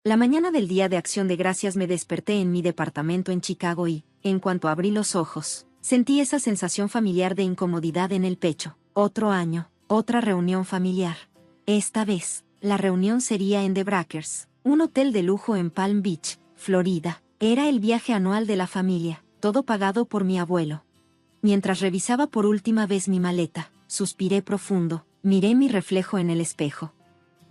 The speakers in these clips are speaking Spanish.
La mañana del Día de Acción de Gracias me desperté en mi departamento en Chicago y, en cuanto abrí los ojos, sentí esa sensación familiar de incomodidad en el pecho. Otro año, otra reunión familiar. Esta vez, la reunión sería en The Breakers, un hotel de lujo en Palm Beach, Florida. Era el viaje anual de la familia, todo pagado por mi abuelo. Mientras revisaba por última vez mi maleta, suspiré profundo, miré mi reflejo en el espejo.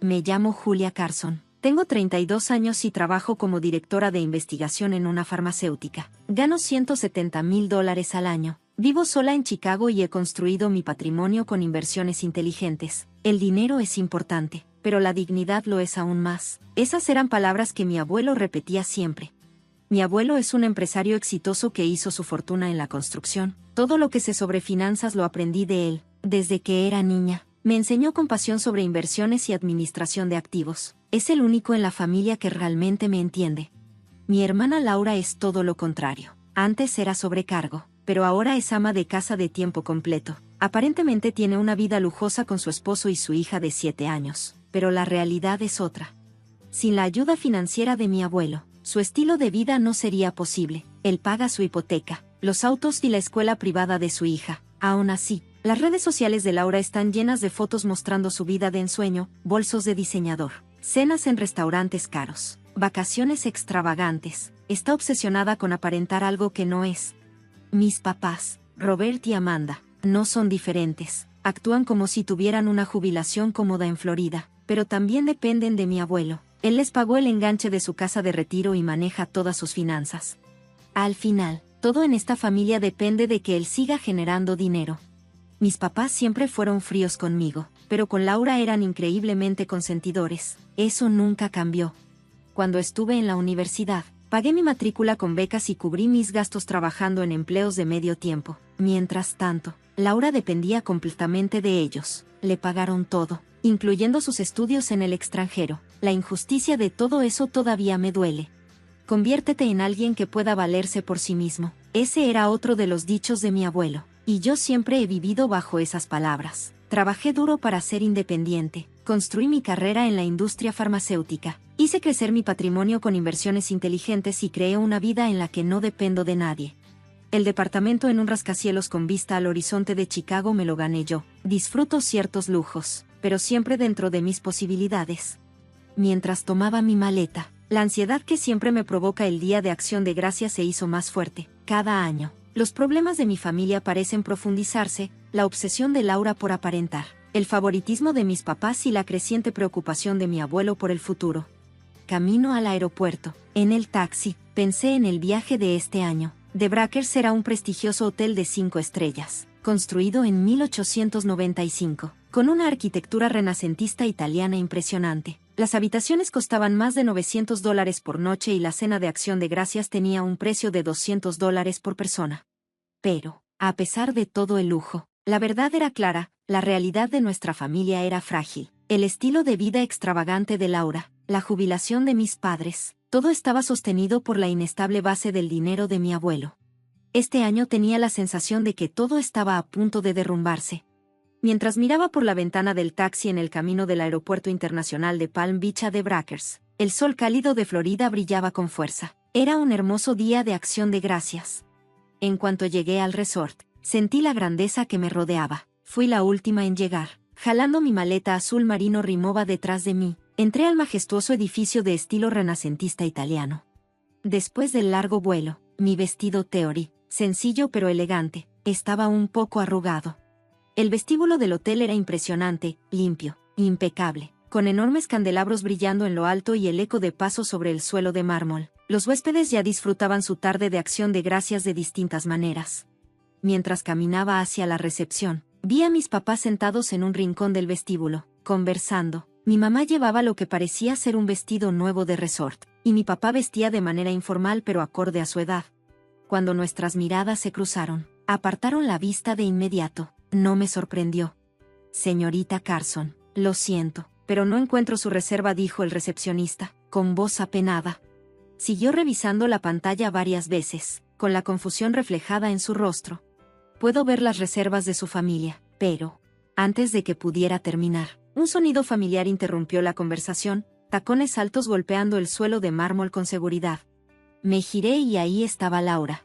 Me llamo Julia Carson. Tengo 32 años y trabajo como directora de investigación en una farmacéutica. Gano $170,000 al año. Vivo sola en Chicago y he construido mi patrimonio con inversiones inteligentes. El dinero es importante, pero la dignidad lo es aún más. Esas eran palabras que mi abuelo repetía siempre. Mi abuelo es un empresario exitoso que hizo su fortuna en la construcción. Todo lo que sé sobre finanzas lo aprendí de él, desde que era niña. Me enseñó con pasión sobre inversiones y administración de activos. Es el único en la familia que realmente me entiende. Mi hermana Laura es todo lo contrario. Antes era sobrecargo, pero ahora es ama de casa de tiempo completo. Aparentemente tiene una vida lujosa con su esposo y su hija de 7 años, pero la realidad es otra. Sin la ayuda financiera de mi abuelo, su estilo de vida no sería posible. Él paga su hipoteca, los autos y la escuela privada de su hija. Aún así, las redes sociales de Laura están llenas de fotos mostrando su vida de ensueño, bolsos de diseñador, cenas en restaurantes caros, vacaciones extravagantes. Está obsesionada con aparentar algo que no es. Mis papás, Robert y Amanda, no son diferentes. Actúan como si tuvieran una jubilación cómoda en Florida, pero también dependen de mi abuelo. Él les pagó el enganche de su casa de retiro y maneja todas sus finanzas. Al final, todo en esta familia depende de que él siga generando dinero. Mis papás siempre fueron fríos conmigo, pero con Laura eran increíblemente consentidores. Eso nunca cambió. Cuando estuve en la universidad, pagué mi matrícula con becas y cubrí mis gastos trabajando en empleos de medio tiempo. Mientras tanto, Laura dependía completamente de ellos. Le pagaron todo, incluyendo sus estudios en el extranjero. La injusticia de todo eso todavía me duele. Conviértete en alguien que pueda valerse por sí mismo. Ese era otro de los dichos de mi abuelo. Y yo siempre he vivido bajo esas palabras. Trabajé duro para ser independiente, construí mi carrera en la industria farmacéutica, hice crecer mi patrimonio con inversiones inteligentes y creé una vida en la que no dependo de nadie. El departamento en un rascacielos con vista al horizonte de Chicago me lo gané yo. Disfruto ciertos lujos, pero siempre dentro de mis posibilidades. Mientras tomaba mi maleta, la ansiedad que siempre me provoca el Día de Acción de Gracias se hizo más fuerte. Cada año, los problemas de mi familia parecen profundizarse, la obsesión de Laura por aparentar, el favoritismo de mis papás y la creciente preocupación de mi abuelo por el futuro. Camino al aeropuerto, en el taxi, pensé en el viaje de este año. The Breakers era un prestigioso hotel de 5 estrellas, construido en 1895, con una arquitectura renacentista italiana impresionante. Las habitaciones costaban más de $900 por noche y la cena de Acción de Gracias tenía un precio de $200 por persona. Pero, a pesar de todo el lujo, la verdad era clara, la realidad de nuestra familia era frágil. El estilo de vida extravagante de Laura, la jubilación de mis padres, todo estaba sostenido por la inestable base del dinero de mi abuelo. Este año tenía la sensación de que todo estaba a punto de derrumbarse. Mientras miraba por la ventana del taxi en el camino del aeropuerto internacional de Palm Beach a The Breakers, el sol cálido de Florida brillaba con fuerza. Era un hermoso día de Acción de Gracias. En cuanto llegué al resort, sentí la grandeza que me rodeaba. Fui la última en llegar. Jalando mi maleta azul marino Rimowa detrás de mí, entré al majestuoso edificio de estilo renacentista italiano. Después del largo vuelo, mi vestido Theory, sencillo pero elegante, estaba un poco arrugado. El vestíbulo del hotel era impresionante, limpio, impecable, con enormes candelabros brillando en lo alto y el eco de pasos sobre el suelo de mármol. Los huéspedes ya disfrutaban su tarde de Acción de Gracias de distintas maneras. Mientras caminaba hacia la recepción, vi a mis papás sentados en un rincón del vestíbulo, conversando. Mi mamá llevaba lo que parecía ser un vestido nuevo de resort, y mi papá vestía de manera informal pero acorde a su edad. Cuando nuestras miradas se cruzaron, apartaron la vista de inmediato. No me sorprendió. Señorita Carson, lo siento, pero no encuentro su reserva, dijo el recepcionista, con voz apenada. Siguió revisando la pantalla varias veces, con la confusión reflejada en su rostro. Puedo ver las reservas de su familia, pero... Antes de que pudiera terminar, un sonido familiar interrumpió la conversación. tacones altos golpeando el suelo de mármol con seguridad. Me giré y ahí estaba Laura.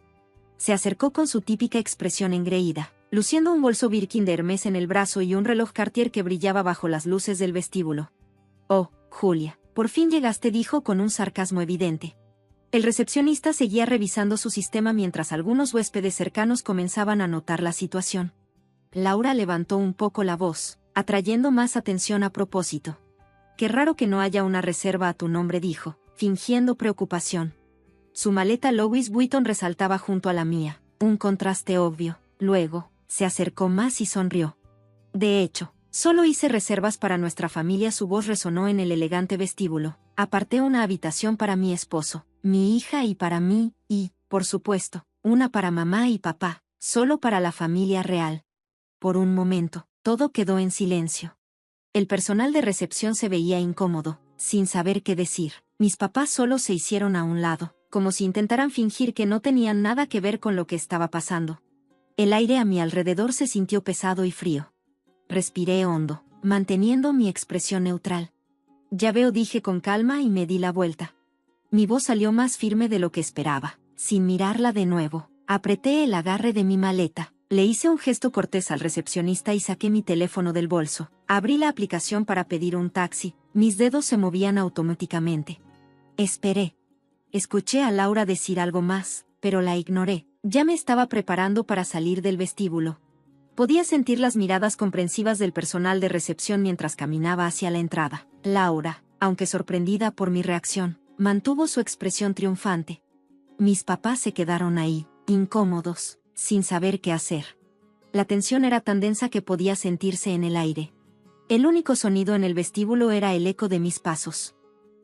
Se acercó con su típica expresión engreída, luciendo un bolso Birkin de Hermès en el brazo y un reloj Cartier que brillaba bajo las luces del vestíbulo. «Oh, Julia, por fin llegaste», dijo con un sarcasmo evidente. El recepcionista seguía revisando su sistema mientras algunos huéspedes cercanos comenzaban a notar la situación. Laura levantó un poco la voz, atrayendo más atención a propósito. «Qué raro que no haya una reserva a tu nombre», dijo, fingiendo preocupación. Su maleta Louis Vuitton resaltaba junto a la mía, un contraste obvio. Luego, se acercó más y sonrió. «De hecho, solo hice reservas para nuestra familia», su voz resonó en el elegante vestíbulo. «Aparté una habitación para mi esposo, mi hija y para mí, y, por supuesto, una para mamá y papá, solo para la familia real». Por un momento, todo quedó en silencio. El personal de recepción se veía incómodo, sin saber qué decir. Mis papás solo se hicieron a un lado, como si intentaran fingir que no tenían nada que ver con lo que estaba pasando. El aire a mi alrededor se sintió pesado y frío. Respiré hondo, manteniendo mi expresión neutral. «Ya veo», dije con calma y me di la vuelta. Mi voz salió más firme de lo que esperaba. Sin mirarla de nuevo, apreté el agarre de mi maleta. Le hice un gesto cortés al recepcionista y saqué mi teléfono del bolso. Abrí la aplicación para pedir un taxi. Mis dedos se movían automáticamente. Esperé. Escuché a Laura decir algo más, pero la ignoré. Ya me estaba preparando para salir del vestíbulo. Podía sentir las miradas comprensivas del personal de recepción mientras caminaba hacia la entrada. Laura, aunque sorprendida por mi reacción, mantuvo su expresión triunfante. Mis papás se quedaron ahí, incómodos, sin saber qué hacer. La tensión era tan densa que podía sentirse en el aire. El único sonido en el vestíbulo era el eco de mis pasos.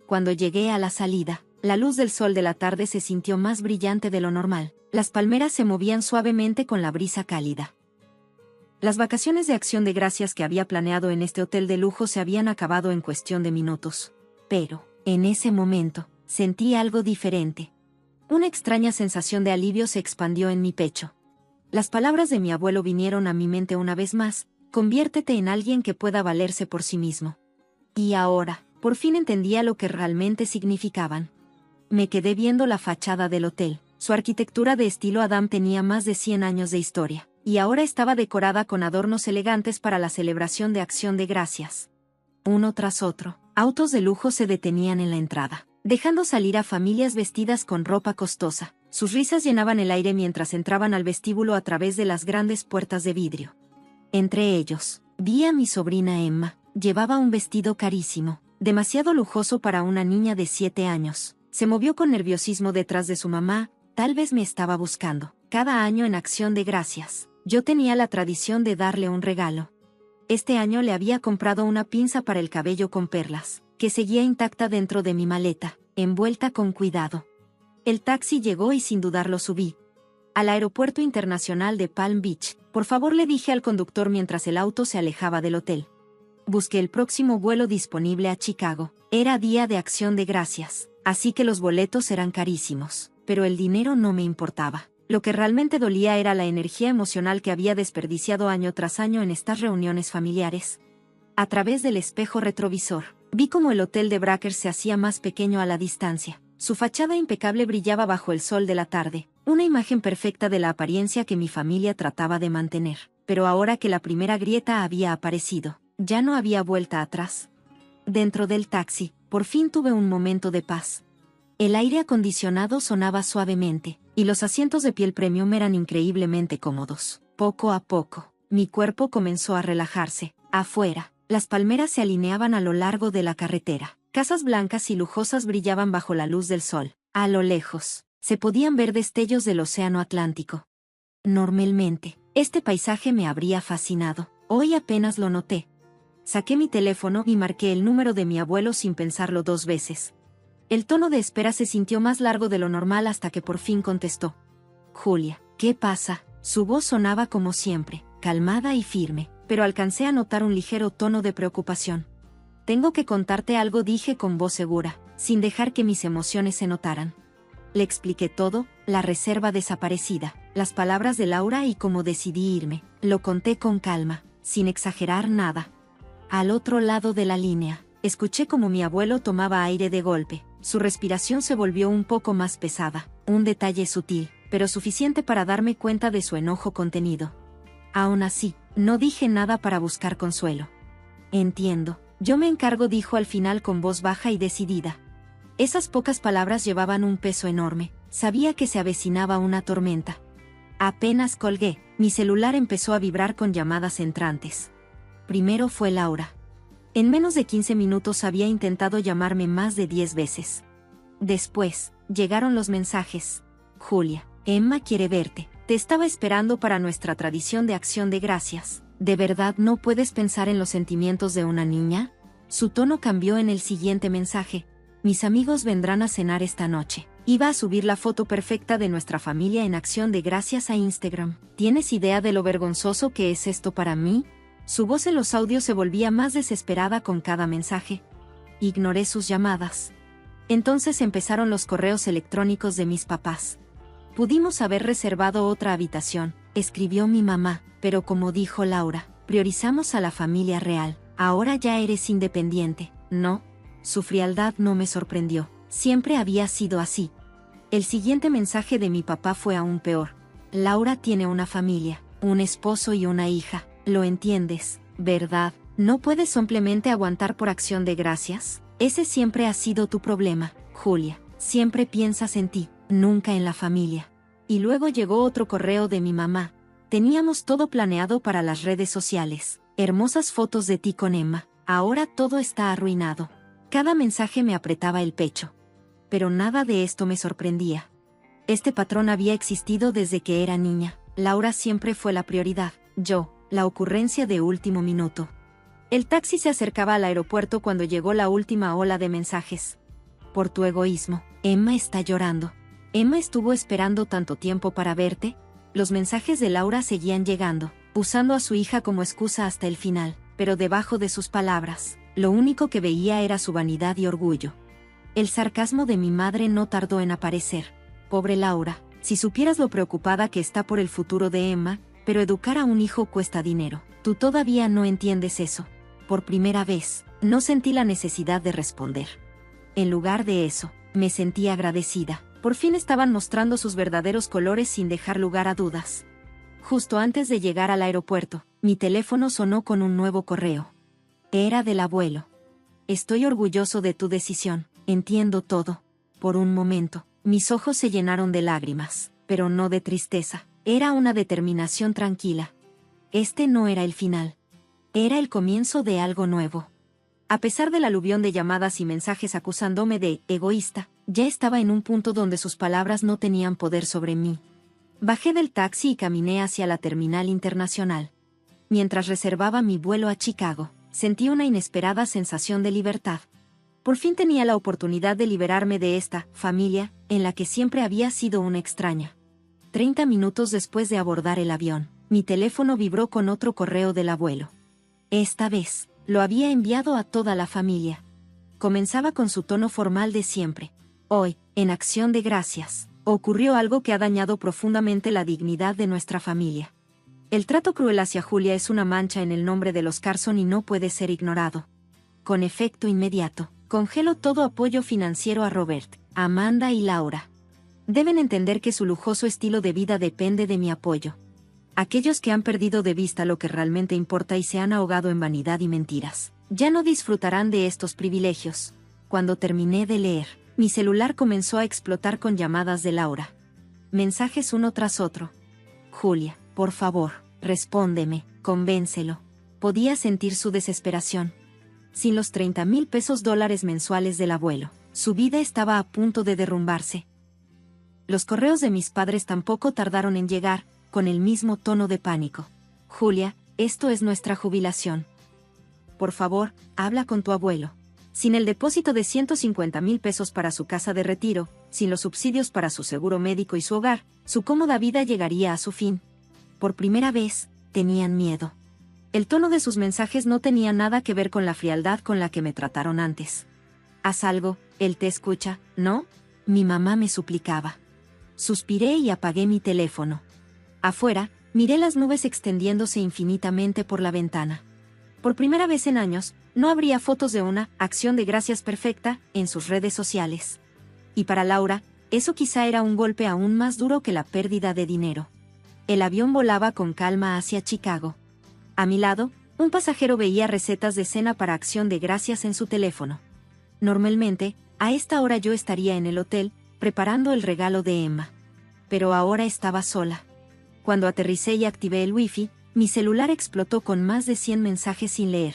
Cuando llegué a la salida, la luz del sol de la tarde se sintió más brillante de lo normal. Las palmeras se movían suavemente con la brisa cálida. Las vacaciones de Acción de Gracias que había planeado en este hotel de lujo se habían acabado en cuestión de minutos. Pero, en ese momento, sentí algo diferente. Una extraña sensación de alivio se expandió en mi pecho. Las palabras de mi abuelo vinieron a mi mente una vez más: «Conviértete en alguien que pueda valerse por sí mismo». Y ahora, por fin entendía lo que realmente significaban. Me quedé viendo la fachada del hotel. Su arquitectura de estilo Adam tenía más de 100 años de historia, y ahora estaba decorada con adornos elegantes para la celebración de Acción de Gracias. Uno tras otro, autos de lujo se detenían en la entrada, dejando salir a familias vestidas con ropa costosa. Sus risas llenaban el aire mientras entraban al vestíbulo a través de las grandes puertas de vidrio. Entre ellos, vi a mi sobrina Emma. Llevaba un vestido carísimo, demasiado lujoso para una niña de 7 años. Se movió con nerviosismo detrás de su mamá. Tal vez me estaba buscando. Cada año en Acción de Gracias, yo tenía la tradición de darle un regalo. Este año le había comprado una pinza para el cabello con perlas, que seguía intacta dentro de mi maleta, envuelta con cuidado. El taxi llegó y sin dudarlo subí. Al aeropuerto internacional de Palm Beach. «Por favor», le dije al conductor mientras el auto se alejaba del hotel. Busqué el próximo vuelo disponible a Chicago. Era día de Acción de Gracias, así que los boletos eran carísimos, pero el dinero no me importaba. Lo que realmente dolía era la energía emocional que había desperdiciado año tras año en estas reuniones familiares. A través del espejo retrovisor, vi cómo el hotel de Brackers se hacía más pequeño a la distancia. Su fachada impecable brillaba bajo el sol de la tarde, una imagen perfecta de la apariencia que mi familia trataba de mantener. Pero ahora que la primera grieta había aparecido, ya no había vuelta atrás. Dentro del taxi, por fin tuve un momento de paz. El aire acondicionado sonaba suavemente, y los asientos de piel premium eran increíblemente cómodos. Poco a poco, mi cuerpo comenzó a relajarse. Afuera, las palmeras se alineaban a lo largo de la carretera. Casas blancas y lujosas brillaban bajo la luz del sol. A lo lejos, se podían ver destellos del océano Atlántico. Normalmente, este paisaje me habría fascinado. Hoy apenas lo noté. Saqué mi teléfono y marqué el número de mi abuelo sin pensarlo 2 veces. El tono de espera se sintió más largo de lo normal hasta que por fin contestó. «Julia, ¿qué pasa?». Su voz sonaba como siempre, calmada y firme, pero alcancé a notar un ligero tono de preocupación. «Tengo que contarte algo», dije con voz segura, sin dejar que mis emociones se notaran. Le expliqué todo: la reserva desaparecida, las palabras de Laura y cómo decidí irme. Lo conté con calma, sin exagerar nada. Al otro lado de la línea, Escuché como mi abuelo tomaba aire de golpe. Su respiración se volvió un poco más pesada. Un detalle sutil, pero suficiente para darme cuenta de su enojo contenido. Aún así, no dije nada para buscar consuelo. Entiendo. Yo me encargo, dijo al final con voz baja y decidida. Esas pocas palabras llevaban un peso enorme. Sabía que se avecinaba una tormenta. Apenas colgué, mi celular empezó a vibrar con llamadas entrantes. Primero fue Laura. En menos de 15 minutos había intentado llamarme más de 10 veces. Después, llegaron los mensajes. Julia, Emma quiere verte. Te estaba esperando para nuestra tradición de acción de gracias. ¿De verdad no puedes pensar en los sentimientos de una niña? Su tono cambió en el siguiente mensaje. Mis amigos vendrán a cenar esta noche. Iba a subir la foto perfecta de nuestra familia en acción de gracias a Instagram. ¿Tienes idea de lo vergonzoso que es esto para mí? Su voz en los audios se volvía más desesperada con cada mensaje. Ignoré sus llamadas. Entonces empezaron los correos electrónicos de mis papás. Pudimos haber reservado otra habitación, escribió mi mamá, pero como dijo Laura, priorizamos a la familia real. Ahora ya eres independiente, ¿no? Su frialdad no me sorprendió. Siempre había sido así. El siguiente mensaje de mi papá fue aún peor. Laura tiene una familia, un esposo y una hija. Lo entiendes, ¿verdad? ¿No puedes simplemente aguantar por acción de gracias? Ese siempre ha sido tu problema, Julia. Siempre piensas en ti, nunca en la familia. Y luego llegó otro correo de mi mamá. Teníamos todo planeado para las redes sociales. Hermosas fotos de ti con Emma. Ahora todo está arruinado. Cada mensaje me apretaba el pecho. Pero nada de esto me sorprendía. Este patrón había existido desde que era niña. Laura siempre fue la prioridad. Yo, la ocurrencia de último minuto. El taxi se acercaba al aeropuerto cuando llegó la última ola de mensajes. Por tu egoísmo, Emma está llorando. Emma estuvo esperando tanto tiempo para verte. Los mensajes de Laura seguían llegando, usando a su hija como excusa hasta el final, pero debajo de sus palabras, lo único que veía era su vanidad y orgullo. El sarcasmo de mi madre no tardó en aparecer. Pobre Laura, si supieras lo preocupada que está por el futuro de Emma, pero educar a un hijo cuesta dinero. Tú todavía no entiendes eso. Por primera vez, no sentí la necesidad de responder. En lugar de eso, me sentí agradecida. Por fin estaban mostrando sus verdaderos colores sin dejar lugar a dudas. Justo antes de llegar al aeropuerto, mi teléfono sonó con un nuevo correo. Era del abuelo. Estoy orgulloso de tu decisión. Entiendo todo. Por un momento, mis ojos se llenaron de lágrimas, pero no de tristeza. Era una determinación tranquila. Este no era el final. Era el comienzo de algo nuevo. A pesar del aluvión de llamadas y mensajes acusándome de egoísta, ya estaba en un punto donde sus palabras no tenían poder sobre mí. Bajé del taxi y caminé hacia la terminal internacional. Mientras reservaba mi vuelo a Chicago, sentí una inesperada sensación de libertad. Por fin tenía la oportunidad de liberarme de esta familia, en la que siempre había sido una extraña. 30 minutos después de abordar el avión, mi teléfono vibró con otro correo del abuelo. Esta vez, lo había enviado a toda la familia. Comenzaba con su tono formal de siempre. Hoy, en acción de gracias, ocurrió algo que ha dañado profundamente la dignidad de nuestra familia. El trato cruel hacia Julia es una mancha en el nombre de los Carson y no puede ser ignorado. Con efecto inmediato, congelo todo apoyo financiero a Robert, Amanda y Laura. Deben entender que su lujoso estilo de vida depende de mi apoyo. Aquellos que han perdido de vista lo que realmente importa y se han ahogado en vanidad y mentiras, ya no disfrutarán de estos privilegios. Cuando terminé de leer, mi celular comenzó a explotar con llamadas de Laura. Mensajes uno tras otro. Julia, por favor, respóndeme, convéncelo. Podía sentir su desesperación. Sin los 30,000 pesos mensuales del abuelo, su vida estaba a punto de derrumbarse. Los correos de mis padres tampoco tardaron en llegar, con el mismo tono de pánico. Julia, esto es nuestra jubilación. Por favor, habla con tu abuelo. Sin el depósito de 150,000 pesos para su casa de retiro, sin los subsidios para su seguro médico y su hogar, su cómoda vida llegaría a su fin. Por primera vez, tenían miedo. El tono de sus mensajes no tenía nada que ver con la frialdad con la que me trataron antes. Haz algo, él te escucha, ¿no? Mi mamá me suplicaba. Suspiré y apagué mi teléfono. Afuera, miré las nubes extendiéndose infinitamente por la ventana. Por primera vez en años, No habría fotos de una acción de gracias perfecta en sus redes sociales. Y para Laura, eso quizá era un golpe aún más duro que la pérdida de dinero. El avión volaba con calma hacia Chicago. A mi lado, un pasajero veía recetas de cena para acción de gracias en su teléfono. Normalmente, a esta hora yo estaría en el hotel, preparando el regalo de Emma. Pero ahora estaba sola. Cuando aterricé y activé el wifi, mi celular explotó con más de 100 mensajes sin leer.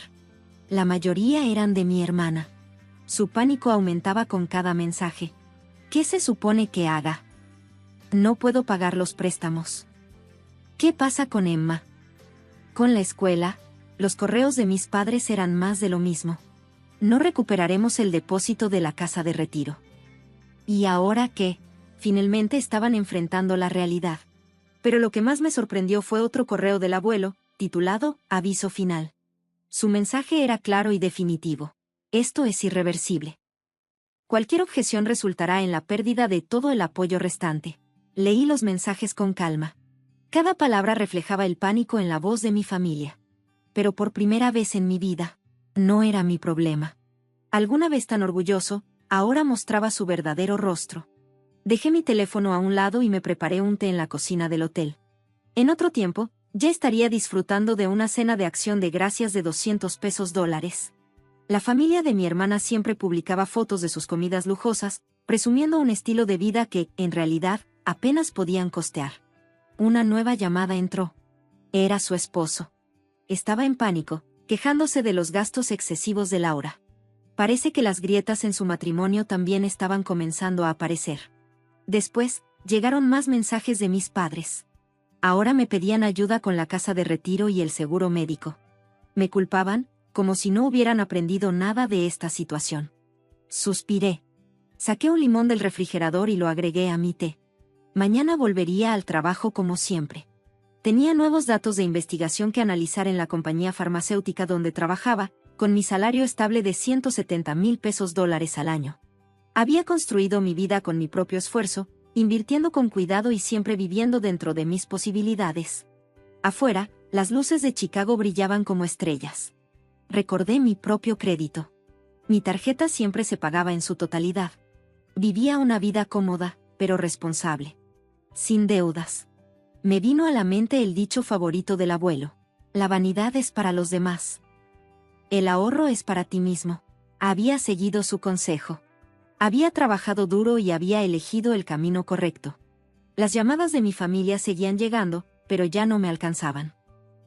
La mayoría eran de mi hermana. Su pánico aumentaba con cada mensaje. ¿Qué se supone que haga? No puedo pagar los préstamos. ¿Qué pasa con Emma? Con la escuela, los correos de mis padres eran más de lo mismo. No recuperaremos el depósito de la casa de retiro. ¿Y ahora qué? Finalmente estaban enfrentando la realidad. Pero lo que más me sorprendió fue otro correo del abuelo, titulado Aviso final. Su mensaje era claro y definitivo. Esto es irreversible. Cualquier objeción resultará en la pérdida de todo el apoyo restante. Leí los mensajes con calma. Cada palabra reflejaba el pánico en la voz de mi familia. Pero por primera vez en mi vida, no era mi problema. Alguna vez tan orgulloso, ahora mostraba su verdadero rostro. Dejé mi teléfono a un lado y me preparé un té en la cocina del hotel. En otro tiempo, ya estaría disfrutando de una cena de acción de gracias de $200. La familia de mi hermana siempre publicaba fotos de sus comidas lujosas, presumiendo un estilo de vida que, en realidad, apenas podían costear. Una nueva llamada entró. Era su esposo. Estaba en pánico, quejándose de los gastos excesivos de Laura. Parece que las grietas en su matrimonio también estaban comenzando a aparecer. Después, llegaron más mensajes de mis padres. Ahora me pedían ayuda con la casa de retiro y el seguro médico. Me culpaban, como si no hubieran aprendido nada de esta situación. Suspiré. Saqué un limón del refrigerador y lo agregué a mi té. Mañana volvería al trabajo como siempre. Tenía nuevos datos de investigación que analizar en la compañía farmacéutica donde trabajaba, con mi salario estable de $170,000 al año. Había construido mi vida con mi propio esfuerzo, invirtiendo con cuidado y siempre viviendo dentro de mis posibilidades. Afuera, las luces de Chicago brillaban como estrellas. Recordé mi propio crédito. Mi tarjeta siempre se pagaba en su totalidad. Vivía una vida cómoda, pero responsable. Sin deudas. Me vino a la mente el dicho favorito del abuelo. La vanidad es para los demás. El ahorro es para ti mismo. Había seguido su consejo. Había trabajado duro y había elegido el camino correcto. Las llamadas de mi familia seguían llegando, pero ya no me alcanzaban.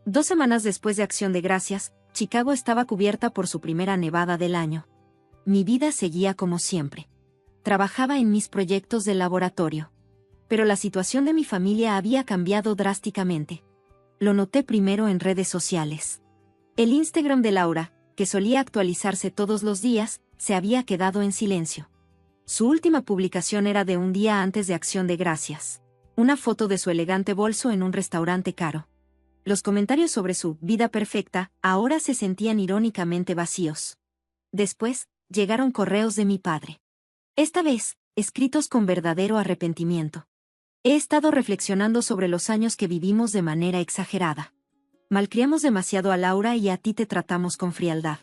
2 semanas después de Acción de Gracias, Chicago estaba cubierta por su primera nevada del año. Mi vida seguía como siempre. Trabajaba en mis proyectos del laboratorio. Pero la situación de mi familia había cambiado drásticamente. Lo noté primero en redes sociales. El Instagram de Laura, que solía actualizarse todos los días, se había quedado en silencio. Su última publicación era de un día antes de Acción de Gracias. Una foto de su elegante bolso en un restaurante caro. Los comentarios sobre su vida perfecta ahora se sentían irónicamente vacíos. Después, llegaron correos de mi padre. Esta vez, escritos con verdadero arrepentimiento. He estado reflexionando sobre los años que vivimos de manera exagerada. Malcriamos demasiado a Laura y a ti te tratamos con frialdad.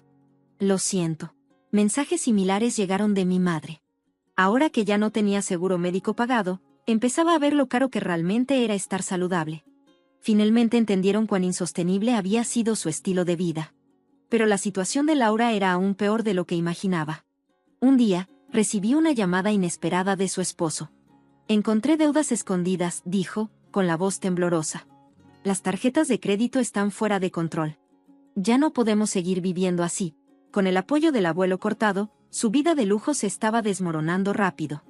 Lo siento. Mensajes similares llegaron de mi madre. Ahora que ya no tenía seguro médico pagado, empezaba a ver lo caro que realmente era estar saludable. Finalmente entendieron cuán insostenible había sido su estilo de vida. Pero la situación de Laura era aún peor de lo que imaginaba. Un día, recibí una llamada inesperada de su esposo. Encontré deudas escondidas, dijo, con la voz temblorosa. Las tarjetas de crédito están fuera de control. Ya no podemos seguir viviendo así. Con el apoyo del abuelo cortado, su vida de lujo se estaba desmoronando rápido.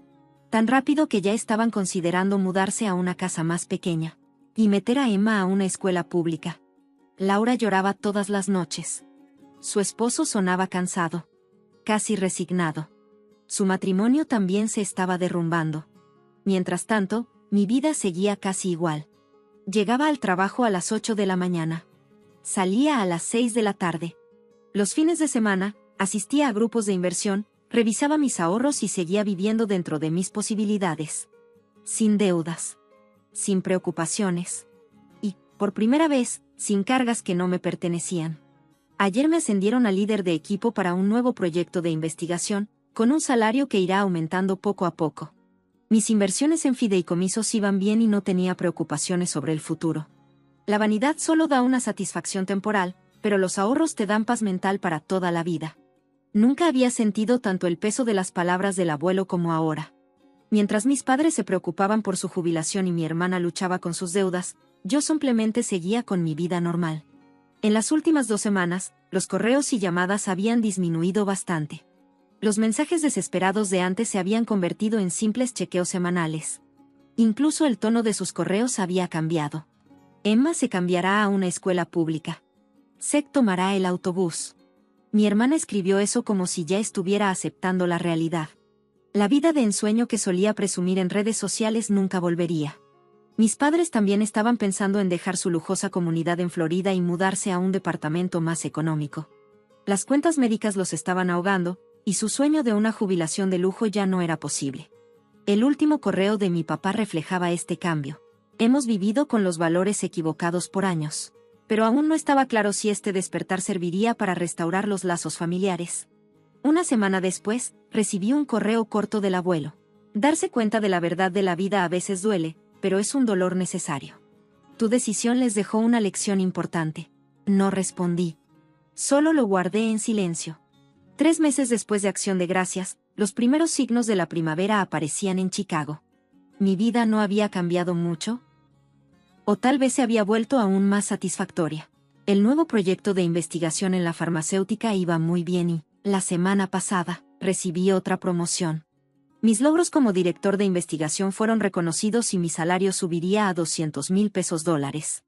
Tan rápido que ya estaban considerando mudarse a una casa más pequeña. Y meter a Emma a una escuela pública. Laura lloraba todas las noches. Su esposo sonaba cansado. Casi resignado. Su matrimonio también se estaba derrumbando. Mientras tanto, mi vida seguía casi igual. Llegaba al trabajo a las 8 de la mañana. Salía a las 6 de la tarde. Los fines de semana, asistía a grupos de inversión, revisaba mis ahorros y seguía viviendo dentro de mis posibilidades. Sin deudas. Sin preocupaciones. Y, por primera vez, sin cargas que no me pertenecían. Ayer me ascendieron a líder de equipo para un nuevo proyecto de investigación, con un salario que irá aumentando poco a poco. Mis inversiones en fideicomisos iban bien y no tenía preocupaciones sobre el futuro. La vanidad solo da una satisfacción temporal, pero los ahorros te dan paz mental para toda la vida. Nunca había sentido tanto el peso de las palabras del abuelo como ahora. Mientras mis padres se preocupaban por su jubilación y mi hermana luchaba con sus deudas, yo simplemente seguía con mi vida normal. En las últimas 2 semanas, los correos y llamadas habían disminuido bastante. Los mensajes desesperados de antes se habían convertido en simples chequeos semanales. Incluso el tono de sus correos había cambiado. Emma se cambiará a una escuela pública. Sek tomará el autobús. Mi hermana escribió eso como si ya estuviera aceptando la realidad. La vida de ensueño que solía presumir en redes sociales nunca volvería. Mis padres también estaban pensando en dejar su lujosa comunidad en Florida y mudarse a un departamento más económico. Las cuentas médicas los estaban ahogando, y su sueño de una jubilación de lujo ya no era posible. El último correo de mi papá reflejaba este cambio. Hemos vivido con los valores equivocados por años. Pero aún no estaba claro si este despertar serviría para restaurar los lazos familiares. Una semana después, recibí un correo corto del abuelo. Darse cuenta de la verdad de la vida a veces duele, pero es un dolor necesario. Tu decisión les dejó una lección importante. No respondí. Solo lo guardé en silencio. 3 meses después de Acción de Gracias, los primeros signos de la primavera aparecían en Chicago. ¿Mi vida no había cambiado mucho? O tal vez se había vuelto aún más satisfactoria. El nuevo proyecto de investigación en la farmacéutica iba muy bien y, la semana pasada, recibí otra promoción. Mis logros como director de investigación fueron reconocidos y mi salario subiría a $200,000.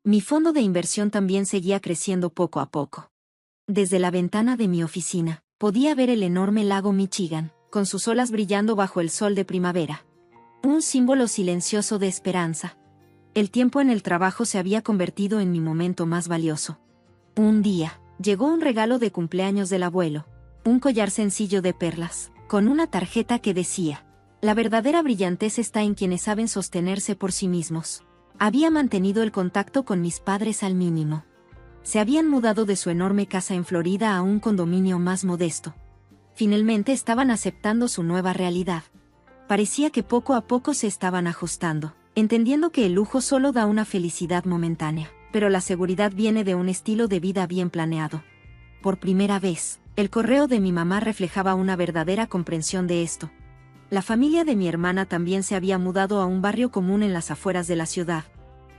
Mi fondo de inversión también seguía creciendo poco a poco. Desde la ventana de mi oficina, podía ver el enorme lago Michigan, con sus olas brillando bajo el sol de primavera. Un símbolo silencioso de esperanza. El tiempo en el trabajo se había convertido en mi momento más valioso. Un día, llegó un regalo de cumpleaños del abuelo. Un collar sencillo de perlas, con una tarjeta que decía: la verdadera brillantez está en quienes saben sostenerse por sí mismos. Había mantenido el contacto con mis padres al mínimo. Se habían mudado de su enorme casa en Florida a un condominio más modesto. Finalmente estaban aceptando su nueva realidad. Parecía que poco a poco se estaban ajustando, entendiendo que el lujo solo da una felicidad momentánea, pero la seguridad viene de un estilo de vida bien planeado. Por primera vez, el correo de mi mamá reflejaba una verdadera comprensión de esto. La familia de mi hermana también se había mudado a un barrio común en las afueras de la ciudad.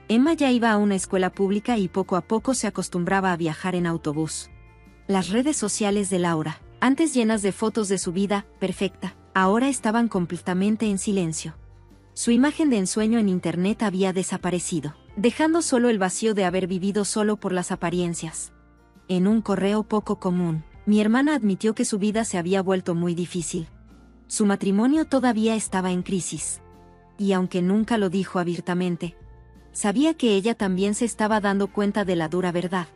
Emma ya iba a una escuela pública y poco a poco se acostumbraba a viajar en autobús. Las redes sociales de Laura, antes llenas de fotos de su vida perfecta, ahora estaban completamente en silencio. Su imagen de ensueño en internet había desaparecido, dejando solo el vacío de haber vivido solo por las apariencias. En un correo poco común, mi hermana admitió que su vida se había vuelto muy difícil. Su matrimonio todavía estaba en crisis. Y aunque nunca lo dijo abiertamente, sabía que ella también se estaba dando cuenta de la dura verdad.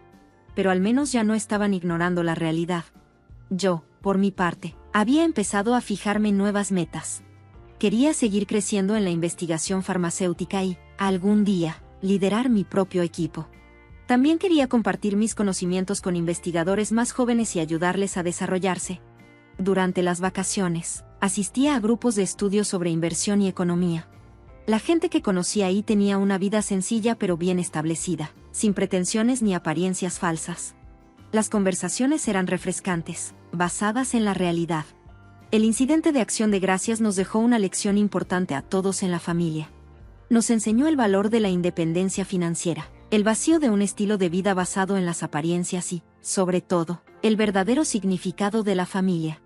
Pero al menos ya no estaban ignorando la realidad. Yo, por mi parte, había empezado a fijarme nuevas metas. Quería seguir creciendo en la investigación farmacéutica y, algún día, liderar mi propio equipo. También quería compartir mis conocimientos con investigadores más jóvenes y ayudarles a desarrollarse. Durante las vacaciones, asistía a grupos de estudio sobre inversión y economía. La gente que conocía ahí tenía una vida sencilla pero bien establecida, sin pretensiones ni apariencias falsas. Las conversaciones eran refrescantes, basadas en la realidad. El incidente de Acción de Gracias nos dejó una lección importante a todos en la familia. Nos enseñó el valor de la independencia financiera, el vacío de un estilo de vida basado en las apariencias y, sobre todo, el verdadero significado de la familia.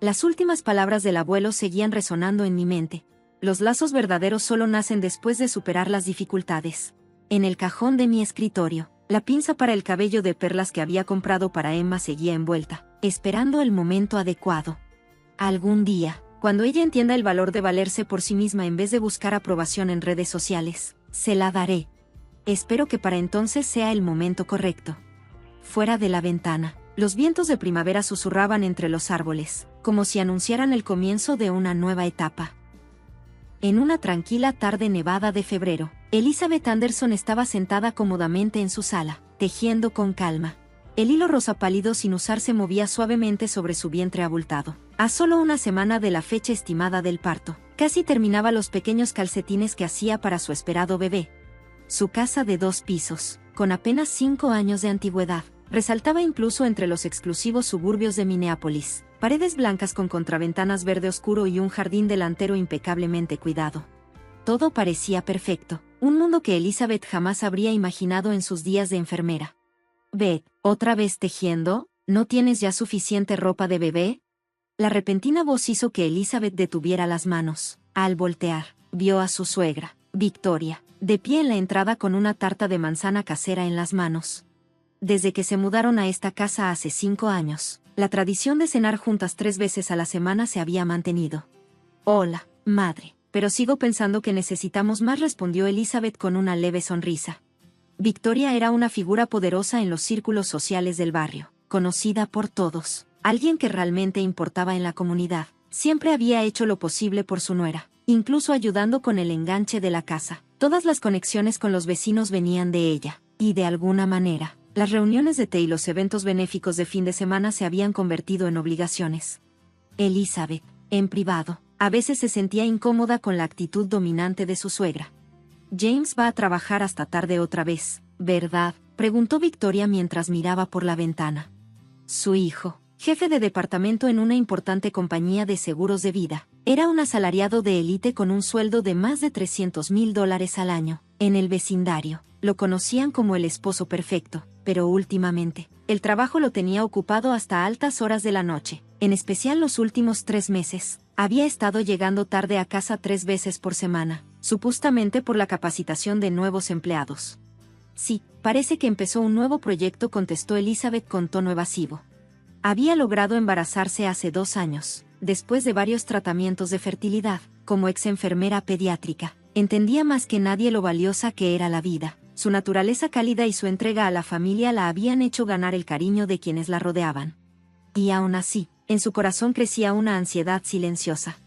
Las últimas palabras del abuelo seguían resonando en mi mente. Los lazos verdaderos solo nacen después de superar las dificultades. En el cajón de mi escritorio, la pinza para el cabello de perlas que había comprado para Emma seguía envuelta, esperando el momento adecuado. Algún día, cuando ella entienda el valor de valerse por sí misma en vez de buscar aprobación en redes sociales, se la daré. Espero que para entonces sea el momento correcto. Fuera de la ventana, los vientos de primavera susurraban entre los árboles, como si anunciaran el comienzo de una nueva etapa. En una tranquila tarde nevada de febrero, Elizabeth Anderson estaba sentada cómodamente en su sala, tejiendo con calma. El hilo rosa pálido sin usar se movía suavemente sobre su vientre abultado. A solo una semana de la fecha estimada del parto, casi terminaba los pequeños calcetines que hacía para su esperado bebé. Su casa de 2 pisos, con apenas 5 años de antigüedad, resaltaba incluso entre los exclusivos suburbios de Minneapolis. Paredes blancas con contraventanas verde oscuro y un jardín delantero impecablemente cuidado. Todo parecía perfecto, un mundo que Elizabeth jamás habría imaginado en sus días de enfermera. «Beth, ¿otra vez tejiendo? ¿No tienes ya suficiente ropa de bebé?» La repentina voz hizo que Elizabeth detuviera las manos. Al voltear, vio a su suegra, Victoria, de pie en la entrada con una tarta de manzana casera en las manos. Desde que se mudaron a esta casa hace 5 años, la tradición de cenar juntas 3 veces a la semana se había mantenido. «Hola, madre, pero sigo pensando que necesitamos más», respondió Elizabeth con una leve sonrisa. Victoria era una figura poderosa en los círculos sociales del barrio, conocida por todos, alguien que realmente importaba en la comunidad. Siempre había hecho lo posible por su nuera, incluso ayudando con el enganche de la casa. Todas las conexiones con los vecinos venían de ella, y de alguna manera, las reuniones de té y los eventos benéficos de fin de semana se habían convertido en obligaciones. Elizabeth, en privado, a veces se sentía incómoda con la actitud dominante de su suegra. «James va a trabajar hasta tarde otra vez, ¿verdad?», preguntó Victoria mientras miraba por la ventana. Su hijo, jefe de departamento en una importante compañía de seguros de vida, era un asalariado de élite con un sueldo de más de $300,000 al año. En el vecindario, lo conocían como el esposo perfecto, pero últimamente, el trabajo lo tenía ocupado hasta altas horas de la noche. En especial los últimos 3 meses, había estado llegando tarde a casa 3 veces por semana, supuestamente por la capacitación de nuevos empleados. «Sí, parece que empezó un nuevo proyecto», contestó Elizabeth con tono evasivo. Había logrado embarazarse hace 2 años, después de varios tratamientos de fertilidad. Como ex enfermera pediátrica, entendía más que nadie lo valiosa que era la vida. Su naturaleza cálida y su entrega a la familia la habían hecho ganar el cariño de quienes la rodeaban. Y aún así, en su corazón crecía una ansiedad silenciosa.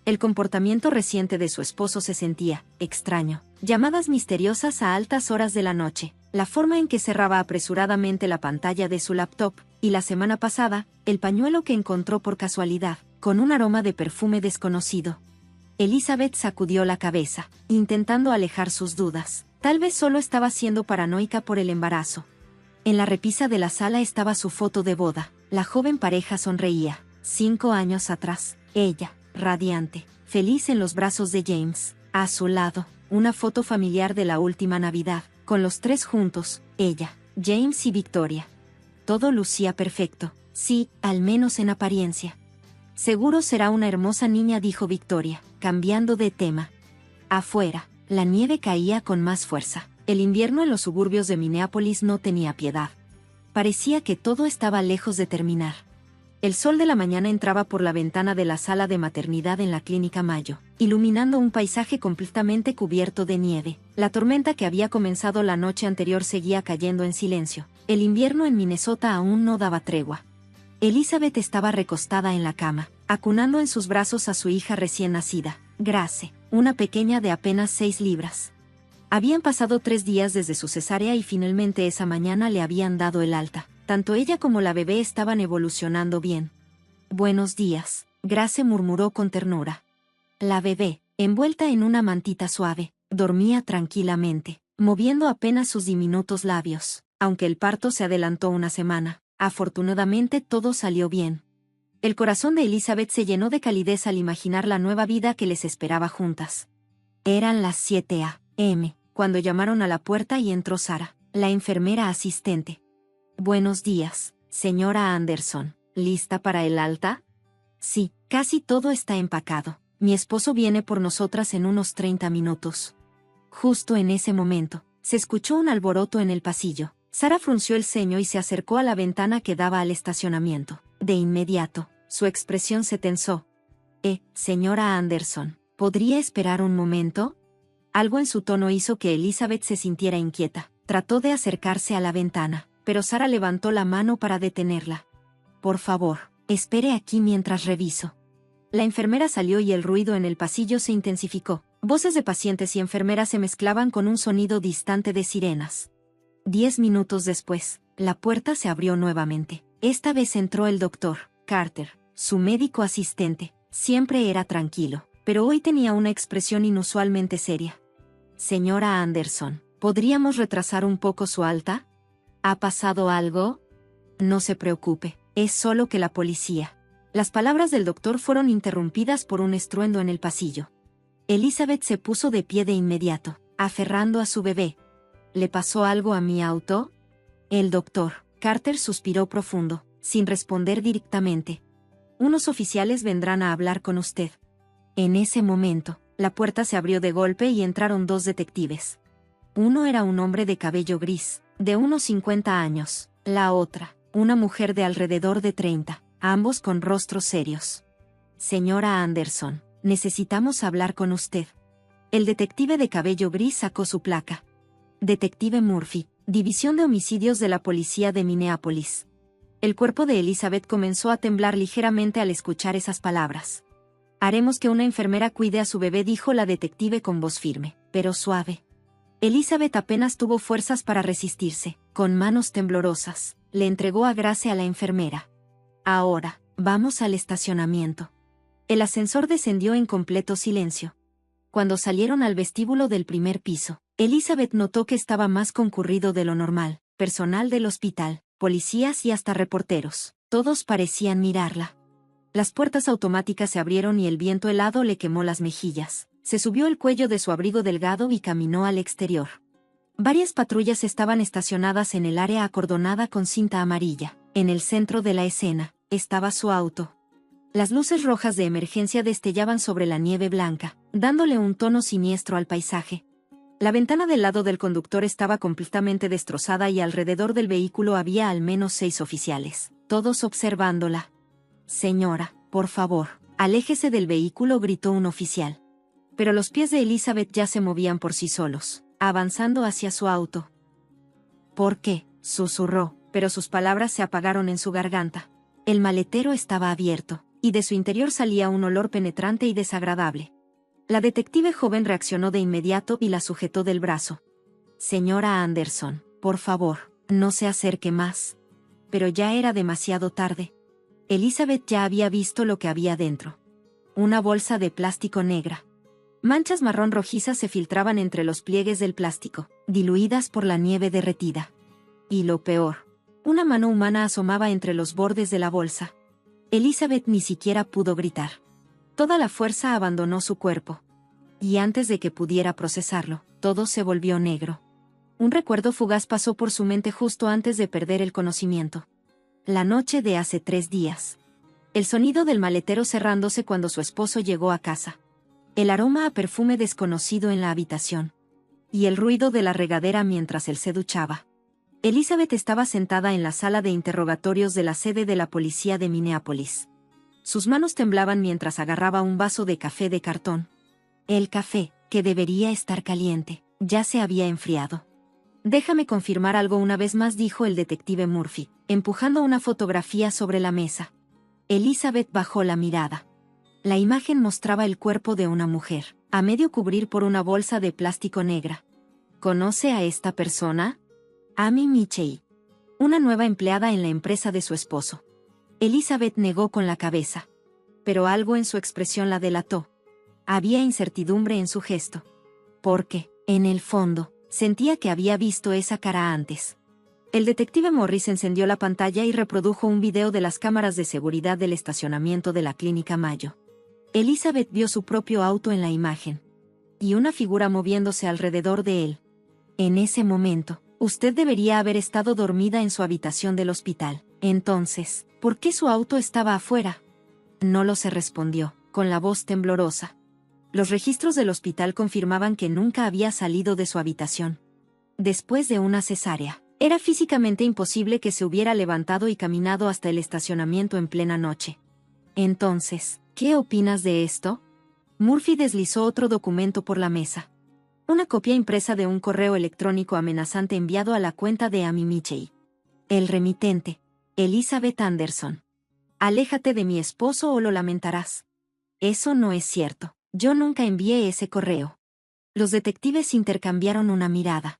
El comportamiento reciente de su esposo se sentía extraño. Llamadas misteriosas a altas horas de la noche, la forma en que cerraba apresuradamente la pantalla de su laptop, y la semana pasada, el pañuelo que encontró por casualidad, con un aroma de perfume desconocido. Elizabeth sacudió la cabeza, intentando alejar sus dudas. Tal vez solo estaba siendo paranoica por el embarazo. En la repisa de la sala estaba su foto de boda. La joven pareja sonreía. 5 años atrás, ella, radiante, feliz en los brazos de James. A su lado, una foto familiar de la última Navidad, con los 3 juntos, ella, James y Victoria. Todo lucía perfecto, sí, al menos en apariencia. «Seguro será una hermosa niña», dijo Victoria, cambiando de tema. Afuera, la nieve caía con más fuerza. El invierno en los suburbios de Minneapolis no tenía piedad. Parecía que todo estaba lejos de terminar. El sol de la mañana entraba por la ventana de la sala de maternidad en la Clínica Mayo, iluminando un paisaje completamente cubierto de nieve. La tormenta que había comenzado la noche anterior seguía cayendo en silencio. El invierno en Minnesota aún no daba tregua. Elizabeth estaba recostada en la cama, acunando en sus brazos a su hija recién nacida, Grace, una pequeña de apenas 6 libras. Habían pasado 3 días desde su cesárea y finalmente esa mañana le habían dado el alta. Tanto ella como la bebé estaban evolucionando bien. «Buenos días», Grace murmuró con ternura. La bebé, envuelta en una mantita suave, dormía tranquilamente, moviendo apenas sus diminutos labios. Aunque el parto se adelantó una semana, afortunadamente todo salió bien. El corazón de Elizabeth se llenó de calidez al imaginar la nueva vida que les esperaba juntas. Eran las 7 a.m. cuando llamaron a la puerta y entró Sara, la enfermera asistente. «Buenos días, señora Anderson. ¿Lista para el alta?» «Sí, casi todo está empacado. Mi esposo viene por nosotras en unos 30 minutos». Justo en ese momento, se escuchó un alboroto en el pasillo. Sara frunció el ceño y se acercó a la ventana que daba al estacionamiento. De inmediato, su expresión se tensó. Señora Anderson, ¿podría esperar un momento?» Algo en su tono hizo que Elizabeth se sintiera inquieta. Trató de acercarse a la ventana, pero Sara levantó la mano para detenerla. «Por favor, espere aquí mientras reviso». La enfermera salió y el ruido en el pasillo se intensificó. Voces de pacientes y enfermeras se mezclaban con un sonido distante de sirenas. 10 minutos después, La puerta se abrió nuevamente. Esta vez entró el doctor Carter, su médico asistente. Siempre era tranquilo, pero hoy tenía una expresión inusualmente seria. Señora Anderson, ¿podríamos retrasar un poco su alta? ¿Ha pasado algo? No se preocupe, es solo que la policía. Las palabras del doctor fueron interrumpidas por un estruendo en el pasillo. Elizabeth se puso de pie de inmediato, aferrando a su bebé. ¿Le pasó algo a mi auto? El doctor Carter suspiró profundo, sin responder directamente. Unos oficiales vendrán a hablar con usted. En ese momento, la puerta se abrió de golpe y entraron dos detectives. Uno era un hombre de cabello gris, de unos 50 años. La otra, una mujer de alrededor de 30, ambos con rostros serios. Señora Anderson, necesitamos hablar con usted. El detective de cabello gris sacó su placa. Detective Murphy, División de Homicidios de la Policía de Minneapolis. El cuerpo de Elizabeth comenzó a temblar ligeramente al escuchar esas palabras. Haremos que una enfermera cuide a su bebé, dijo la detective con voz firme, pero suave. Elizabeth apenas tuvo fuerzas para resistirse. Con manos temblorosas, le entregó a Grace a la enfermera. Ahora, vamos al estacionamiento. El ascensor descendió en completo silencio. Cuando salieron al vestíbulo del primer piso, Elizabeth notó que estaba más concurrido de lo normal. Personal del hospital, policías y hasta reporteros. Todos parecían mirarla. Las puertas automáticas se abrieron y el viento helado le quemó las mejillas. Se subió el cuello de su abrigo delgado y caminó al exterior. Varias patrullas estaban estacionadas en el área acordonada con cinta amarilla. En el centro de la escena, estaba su auto. Las luces rojas de emergencia destellaban sobre la nieve blanca, dándole un tono siniestro al paisaje. La ventana del lado del conductor estaba completamente destrozada y alrededor del vehículo había al menos 6 oficiales, todos observándola. Señora, por favor, aléjese del vehículo, gritó un oficial. Pero los pies de Elizabeth ya se movían por sí solos, avanzando hacia su auto. ¿Por qué?, susurró, pero sus palabras se apagaron en su garganta. El maletero estaba abierto, y de su interior salía un olor penetrante y desagradable. La detective joven reaccionó de inmediato y la sujetó del brazo. Señora Anderson, por favor, no se acerque más. Pero ya era demasiado tarde. Elizabeth ya había visto lo que había dentro. Una bolsa de plástico negra. Manchas marrón rojizas se filtraban entre los pliegues del plástico, diluidas por la nieve derretida. Y lo peor, una mano humana asomaba entre los bordes de la bolsa. Elizabeth ni siquiera pudo gritar. Toda la fuerza abandonó su cuerpo. Y antes de que pudiera procesarlo, todo se volvió negro. Un recuerdo fugaz pasó por su mente justo antes de perder el conocimiento. La noche de hace 3 días. El sonido del maletero cerrándose cuando su esposo llegó a casa. El aroma a perfume desconocido en la habitación. Y el ruido de la regadera mientras él se duchaba. Elizabeth estaba sentada en la sala de interrogatorios de la sede de la policía de Minneapolis. Sus manos temblaban mientras agarraba un vaso de café de cartón. El café, que debería estar caliente, ya se había enfriado. Déjame confirmar algo una vez más, dijo el detective Murphy, empujando una fotografía sobre la mesa. Elizabeth bajó la mirada. La imagen mostraba el cuerpo de una mujer, a medio cubrir por una bolsa de plástico negra. ¿Conoce a esta persona? Amy Mitchell. Una nueva empleada en la empresa de su esposo. Elizabeth negó con la cabeza. Pero algo en su expresión la delató. Había incertidumbre en su gesto. Porque, en el fondo, sentía que había visto esa cara antes. El detective Morris encendió la pantalla y reprodujo un video de las cámaras de seguridad del estacionamiento de la Clínica Mayo. Elizabeth vio su propio auto en la imagen. Y una figura moviéndose alrededor de él. En ese momento, usted debería haber estado dormida en su habitación del hospital. Entonces, ¿por qué su auto estaba afuera? No lo sé, respondió, con la voz temblorosa. Los registros del hospital confirmaban que nunca había salido de su habitación. Después de una cesárea, era físicamente imposible que se hubiera levantado y caminado hasta el estacionamiento en plena noche. Entonces, ¿qué opinas de esto? Murphy deslizó otro documento por la mesa. Una copia impresa de un correo electrónico amenazante enviado a la cuenta de Amy Mitchell. El remitente, Elizabeth Anderson. Aléjate de mi esposo o lo lamentarás. Eso no es cierto. Yo nunca envié ese correo. Los detectives intercambiaron una mirada.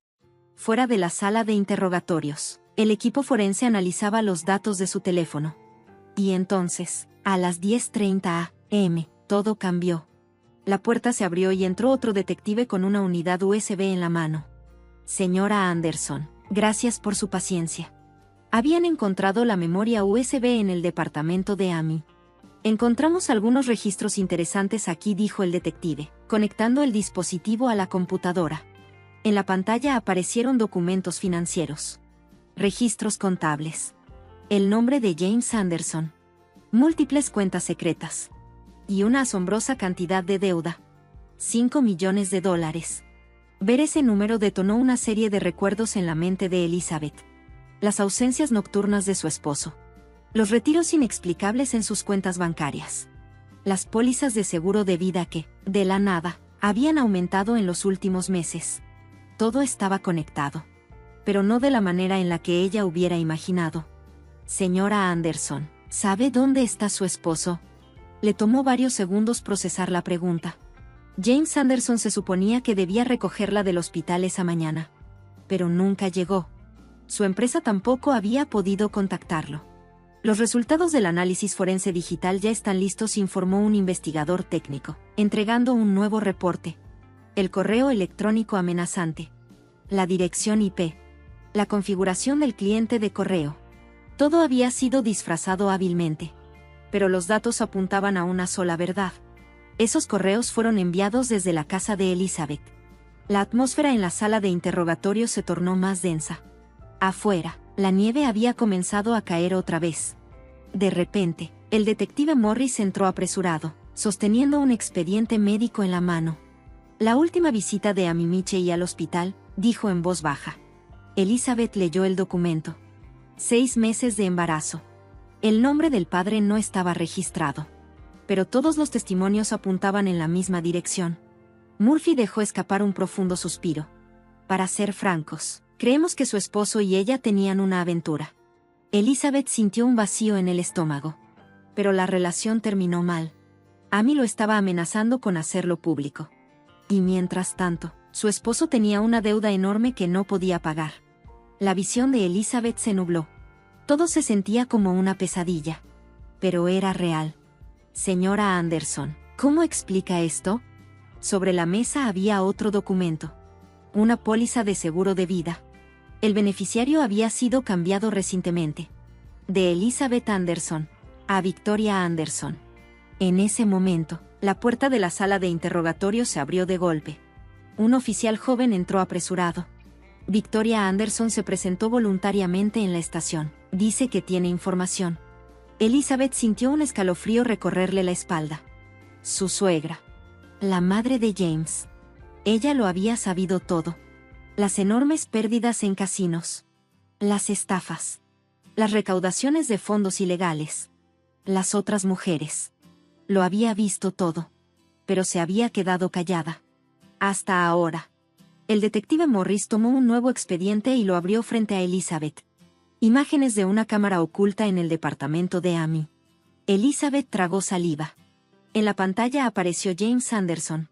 Fuera de la sala de interrogatorios, El equipo forense analizaba los datos de su teléfono. Y entonces, a las 10:30 a.m., todo cambió. La puerta se abrió y entró otro detective con una unidad USB en la mano. Señora Anderson, gracias por su paciencia. Habían encontrado la memoria USB en el departamento de Amy. Encontramos algunos registros interesantes aquí, dijo el detective, conectando el dispositivo a la computadora. En la pantalla aparecieron documentos financieros, registros contables, el nombre de James Anderson, múltiples cuentas secretas y una asombrosa cantidad de deuda. $5 millones. Ver ese número detonó una serie de recuerdos en la mente de Elizabeth. Las ausencias nocturnas de su esposo. Los retiros inexplicables en sus cuentas bancarias. Las pólizas de seguro de vida que, de la nada, habían aumentado en los últimos meses. Todo estaba conectado. Pero no de la manera en la que ella hubiera imaginado. Señora Anderson, ¿sabe dónde está su esposo? Le tomó varios segundos procesar la pregunta. James Anderson se suponía que debía recogerla del hospital esa mañana. Pero nunca llegó. Su empresa tampoco había podido contactarlo. Los resultados del análisis forense digital ya están listos, informó un investigador técnico, entregando un nuevo reporte. El correo electrónico amenazante. La dirección IP. La configuración del cliente de correo. Todo había sido disfrazado hábilmente. Pero los datos apuntaban a una sola verdad. Esos correos fueron enviados desde la casa de Elizabeth. La atmósfera en la sala de interrogatorio se tornó más densa. Afuera, la nieve había comenzado a caer otra vez. De repente, el detective Morris entró apresurado, sosteniendo un expediente médico en la mano. La última visita de Amy Mitchell al hospital, dijo en voz baja. Elizabeth leyó el documento. 6 meses de embarazo. El nombre del padre no estaba registrado. Pero todos los testimonios apuntaban en la misma dirección. Murphy dejó escapar un profundo suspiro. Para ser francos, creemos que su esposo y ella tenían una aventura. Elizabeth sintió un vacío en el estómago. Pero la relación terminó mal. Amy lo estaba amenazando con hacerlo público. Y mientras tanto, su esposo tenía una deuda enorme que no podía pagar. La visión de Elizabeth se nubló. Todo se sentía como una pesadilla. Pero era real. Señora Anderson, ¿cómo explica esto? Sobre la mesa había otro documento. Una póliza de seguro de vida. El beneficiario había sido cambiado recientemente. De Elizabeth Anderson a Victoria Anderson. En ese momento, la puerta de la sala de interrogatorio se abrió de golpe. Un oficial joven entró apresurado. Victoria Anderson se presentó voluntariamente en la estación. Dice que tiene información. Elizabeth sintió un escalofrío recorrerle la espalda. Su suegra. La madre de James. Ella lo había sabido todo. Las enormes pérdidas en casinos. Las estafas. Las recaudaciones de fondos ilegales. Las otras mujeres. Lo había visto todo. Pero se había quedado callada. Hasta ahora. El detective Morris tomó un nuevo expediente y lo abrió frente a Elizabeth. Imágenes de una cámara oculta en el departamento de Amy. Elizabeth tragó saliva. En la pantalla apareció James Anderson,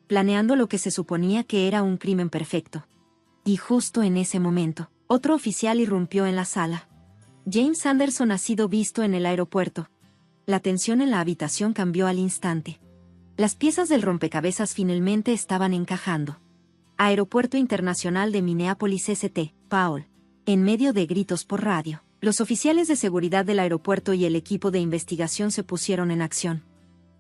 planeando lo que se suponía que era un crimen perfecto. Y justo en ese momento, otro oficial irrumpió en la sala. James Anderson ha sido visto en el aeropuerto. La tensión en la habitación cambió al instante. Las piezas del rompecabezas finalmente estaban encajando. Aeropuerto Internacional de Minneapolis St. Paul. En medio de gritos por radio, los oficiales de seguridad del aeropuerto y el equipo de investigación se pusieron en acción.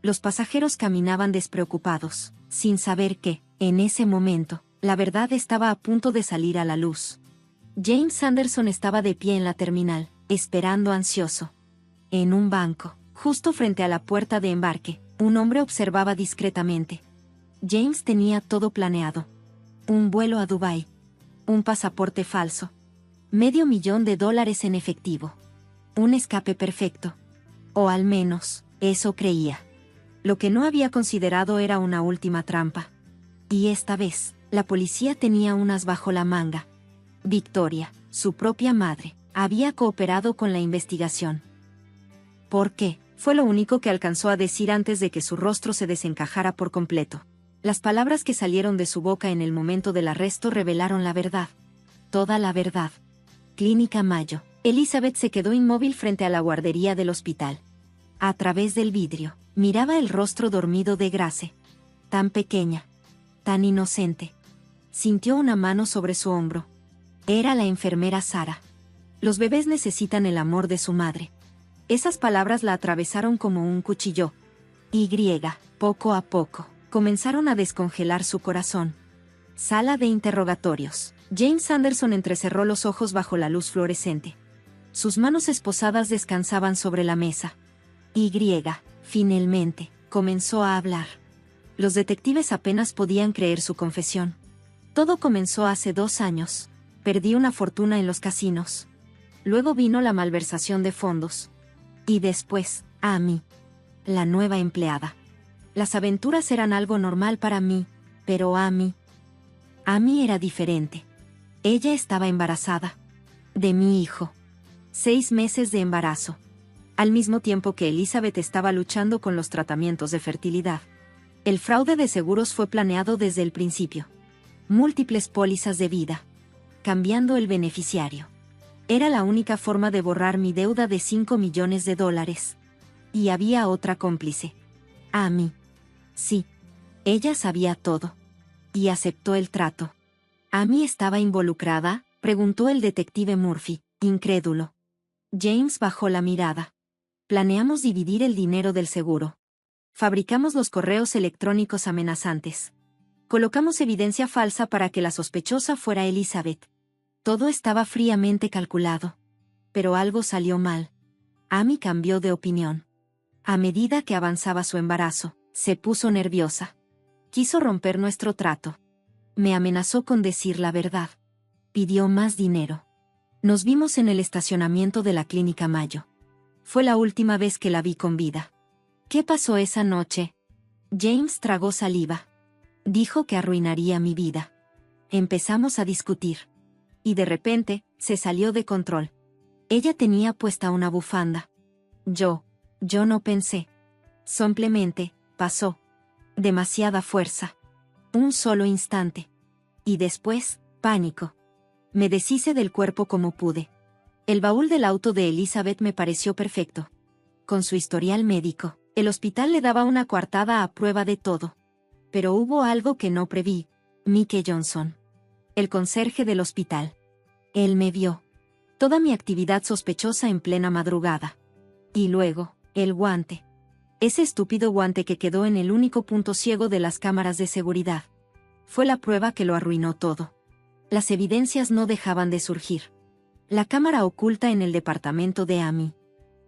Los pasajeros caminaban despreocupados, sin saber que, en ese momento, la verdad estaba a punto de salir a la luz. James Anderson estaba de pie en la terminal, esperando ansioso. En un banco, justo frente a la puerta de embarque, un hombre observaba discretamente. James tenía todo planeado. Un vuelo a Dubái. Un pasaporte falso. $500,000 en efectivo. Un escape perfecto. O al menos, eso creía. Lo que no había considerado era una última trampa. Y esta vez, la policía tenía unas bajo la manga. Victoria, su propia madre, había cooperado con la investigación. ¿Por qué? Fue lo único que alcanzó a decir antes de que su rostro se desencajara por completo. Las palabras que salieron de su boca en el momento del arresto revelaron la verdad. Toda la verdad. Clínica Mayo. Elizabeth se quedó inmóvil frente a la guardería del hospital. A través del vidrio, miraba el rostro dormido de Grace. Tan pequeña. Tan inocente. Sintió una mano sobre su hombro. Era la enfermera Sara. Los bebés necesitan el amor de su madre. Esas palabras la atravesaron como un cuchillo. Poco a poco, comenzaron a descongelar su corazón. Sala de interrogatorios. James Anderson entrecerró los ojos bajo la luz fluorescente. Sus manos esposadas descansaban sobre la mesa. Finalmente, comenzó a hablar. Los detectives apenas podían creer su confesión. Todo comenzó hace 2 años. Perdí una fortuna en los casinos. Luego vino la malversación de fondos. Y después, Amy, la nueva empleada. Las aventuras eran algo normal para mí, pero Amy era diferente. Ella estaba embarazada. De mi hijo. 6 meses de embarazo. Al mismo tiempo que Elizabeth estaba luchando con los tratamientos de fertilidad. El fraude de seguros fue planeado desde el principio. Múltiples pólizas de vida. Cambiando el beneficiario. Era la única forma de borrar mi deuda de $5 millones. Y había otra cómplice. Amy. Sí. Ella sabía todo. Y aceptó el trato. ¿Amy estaba involucrada?, preguntó el detective Murphy, incrédulo. James bajó la mirada. Planeamos dividir el dinero del seguro. Fabricamos los correos electrónicos amenazantes. Colocamos evidencia falsa para que la sospechosa fuera Elizabeth. Todo estaba fríamente calculado. Pero algo salió mal. Amy cambió de opinión. A medida que avanzaba su embarazo, se puso nerviosa. Quiso romper nuestro trato. Me amenazó con decir la verdad. Pidió más dinero. Nos vimos en el estacionamiento de la Clínica Mayo. Fue la última vez que la vi con vida. ¿Qué pasó esa noche? James tragó saliva. Dijo que arruinaría mi vida. Empezamos a discutir. Y de repente, se salió de control. Ella tenía puesta una bufanda. Yo no pensé. Simplemente, pasó. Demasiada fuerza. Un solo instante. Y después, pánico. Me deshice del cuerpo como pude. El baúl del auto de Elizabeth me pareció perfecto. Con su historial médico, el hospital le daba una coartada a prueba de todo. Pero hubo algo que no preví. Mike Johnson. El conserje del hospital. Él me vio. Toda mi actividad sospechosa en plena madrugada. Y luego, el guante. Ese estúpido guante que quedó en el único punto ciego de las cámaras de seguridad. Fue la prueba que lo arruinó todo. Las evidencias no dejaban de surgir. La cámara oculta en el departamento de Amy.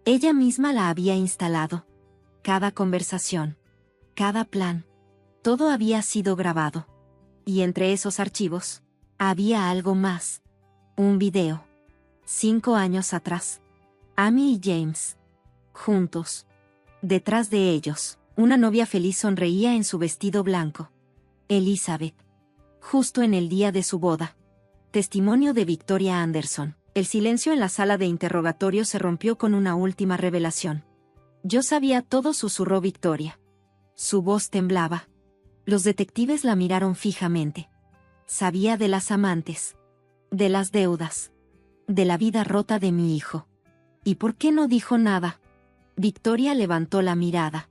Ella misma la había instalado. Cada conversación. Cada plan. Todo había sido grabado. Y entre esos archivos, había algo más. Un video. 5 años atrás. Amy y James. Juntos. Detrás de ellos, una novia feliz sonreía en su vestido blanco. Elizabeth. Justo en el día de su boda. Testimonio de Victoria Anderson. El silencio en la sala de interrogatorio se rompió con una última revelación. Yo sabía todo, susurró Victoria. Su voz temblaba. Los detectives la miraron fijamente. Sabía de las amantes. De las deudas. De la vida rota de mi hijo. ¿Y por qué no dijo nada? Victoria levantó la mirada.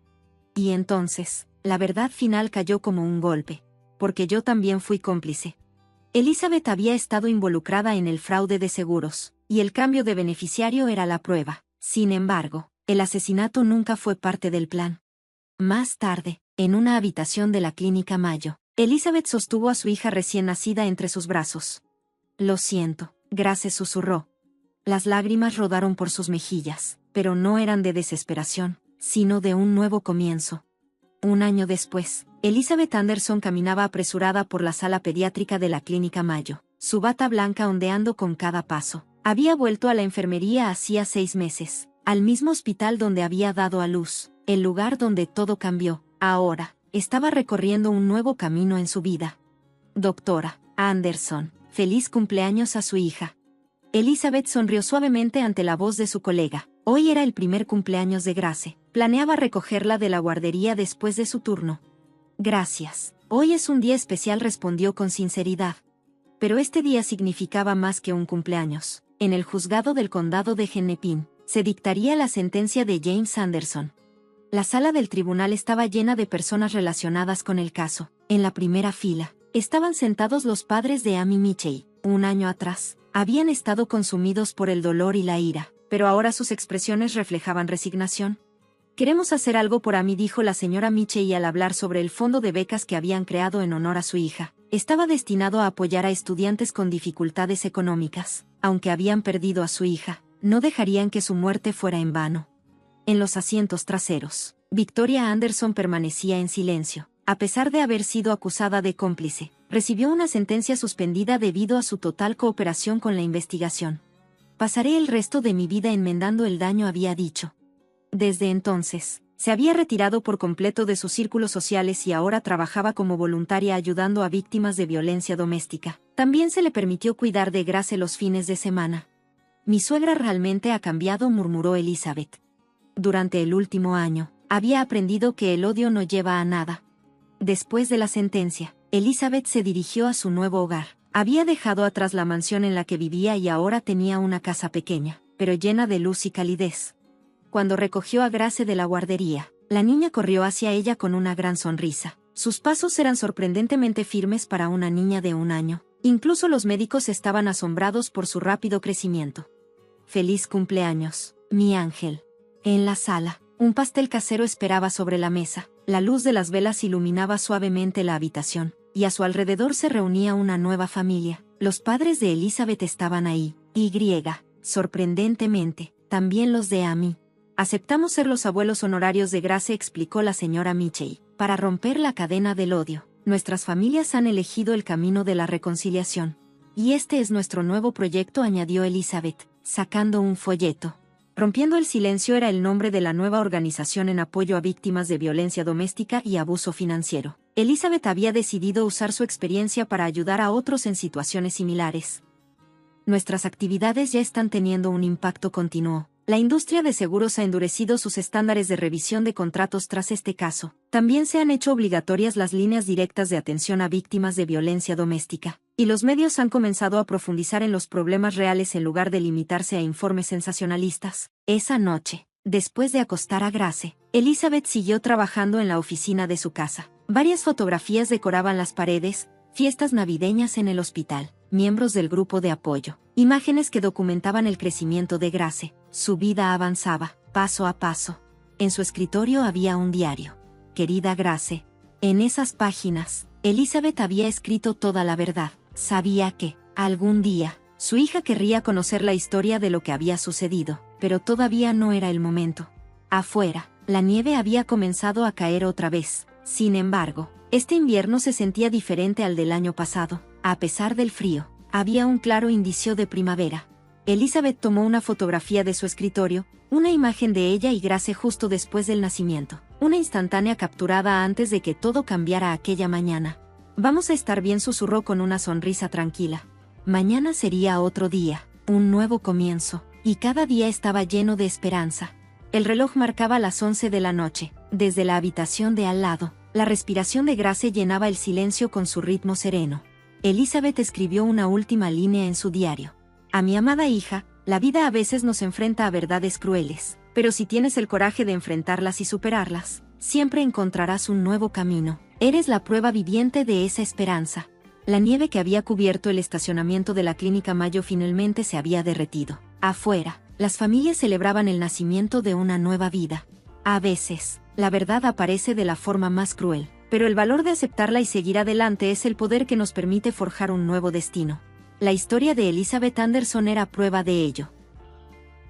Y entonces, la verdad final cayó como un golpe. Porque yo también fui cómplice. Elizabeth había estado involucrada en el fraude de seguros, y el cambio de beneficiario era la prueba. Sin embargo, el asesinato nunca fue parte del plan. Más tarde, en una habitación de la Clínica Mayo, Elizabeth sostuvo a su hija recién nacida entre sus brazos. Lo siento, Grace susurró. Las lágrimas rodaron por sus mejillas, pero no eran de desesperación, sino de un nuevo comienzo. 1 año después, Elizabeth Anderson caminaba apresurada por la sala pediátrica de la Clínica Mayo, su bata blanca ondeando con cada paso. Había vuelto a la enfermería hacía 6 meses, al mismo hospital donde había dado a luz, el lugar donde todo cambió. Ahora, estaba recorriendo un nuevo camino en su vida. Doctora Anderson, feliz cumpleaños a su hija. Elizabeth sonrió suavemente ante la voz de su colega. Hoy era el primer cumpleaños de Grace. Planeaba recogerla de la guardería después de su turno. Gracias. Hoy es un día especial, respondió con sinceridad. Pero este día significaba más que un cumpleaños. En el juzgado del condado de Hennepin, se dictaría la sentencia de James Anderson. La sala del tribunal estaba llena de personas relacionadas con el caso. En la primera fila, estaban sentados los padres de Amy Mitchell. Un año atrás, habían estado consumidos por el dolor y la ira, pero ahora sus expresiones reflejaban resignación. Queremos hacer algo por Amy, dijo la señora Mitchell al hablar sobre el fondo de becas que habían creado en honor a su hija. Estaba destinado a apoyar a estudiantes con dificultades económicas. Aunque habían perdido a su hija, no dejarían que su muerte fuera en vano. En los asientos traseros, Victoria Anderson permanecía en silencio. A pesar de haber sido acusada de cómplice, recibió una sentencia suspendida debido a su total cooperación con la investigación. Pasaré el resto de mi vida enmendando el daño, había dicho. Desde entonces, se había retirado por completo de sus círculos sociales y ahora trabajaba como voluntaria ayudando a víctimas de violencia doméstica. También se le permitió cuidar de Grace los fines de semana. Mi suegra realmente ha cambiado, murmuró Elizabeth. Durante el último año, había aprendido que el odio no lleva a nada. Después de la sentencia, Elizabeth se dirigió a su nuevo hogar. Había dejado atrás la mansión en la que vivía y ahora tenía una casa pequeña, pero llena de luz y calidez. Cuando recogió a Grace de la guardería, la niña corrió hacia ella con una gran sonrisa. Sus pasos eran sorprendentemente firmes para una niña de 1 año. Incluso los médicos estaban asombrados por su rápido crecimiento. Feliz cumpleaños, mi ángel. En la sala, un pastel casero esperaba sobre la mesa. La luz de las velas iluminaba suavemente la habitación, y a su alrededor se reunía una nueva familia. Los padres de Elizabeth estaban ahí, y, sorprendentemente, también los de Amy. Aceptamos ser los abuelos honorarios de Grace, explicó la señora Mitchell, para romper la cadena del odio. Nuestras familias han elegido el camino de la reconciliación. Y este es nuestro nuevo proyecto, añadió Elizabeth, sacando un folleto. Rompiendo el silencio era el nombre de la nueva organización en apoyo a víctimas de violencia doméstica y abuso financiero. Elizabeth había decidido usar su experiencia para ayudar a otros en situaciones similares. Nuestras actividades ya están teniendo un impacto, continuó. La industria de seguros ha endurecido sus estándares de revisión de contratos tras este caso. También se han hecho obligatorias las líneas directas de atención a víctimas de violencia doméstica, y los medios han comenzado a profundizar en los problemas reales en lugar de limitarse a informes sensacionalistas. Esa noche, después de acostar a Grace, Elizabeth siguió trabajando en la oficina de su casa. Varias fotografías decoraban las paredes, fiestas navideñas en el hospital, miembros del grupo de apoyo, imágenes que documentaban el crecimiento de Grace. Su vida avanzaba, paso a paso. En su escritorio había un diario. Querida Grace. En esas páginas, Elizabeth había escrito toda la verdad. Sabía que, algún día, su hija querría conocer la historia de lo que había sucedido, pero todavía no era el momento. Afuera, la nieve había comenzado a caer otra vez. Sin embargo, este invierno se sentía diferente al del año pasado. A pesar del frío, había un claro indicio de primavera. Elizabeth tomó una fotografía de su escritorio, una imagen de ella y Grace justo después del nacimiento, una instantánea capturada antes de que todo cambiara aquella mañana. Vamos a estar bien, susurró con una sonrisa tranquila. Mañana sería otro día, un nuevo comienzo, y cada día estaba lleno de esperanza. El reloj marcaba las 11 de la noche. Desde la habitación de al lado, la respiración de Grace llenaba el silencio con su ritmo sereno. Elizabeth escribió una última línea en su diario. A mi amada hija, la vida a veces nos enfrenta a verdades crueles, pero si tienes el coraje de enfrentarlas y superarlas, siempre encontrarás un nuevo camino. Eres la prueba viviente de esa esperanza. La nieve que había cubierto el estacionamiento de la clínica Mayo finalmente se había derretido. Afuera, las familias celebraban el nacimiento de una nueva vida. A veces, la verdad aparece de la forma más cruel, pero el valor de aceptarla y seguir adelante es el poder que nos permite forjar un nuevo destino. La historia de Elizabeth Anderson era prueba de ello.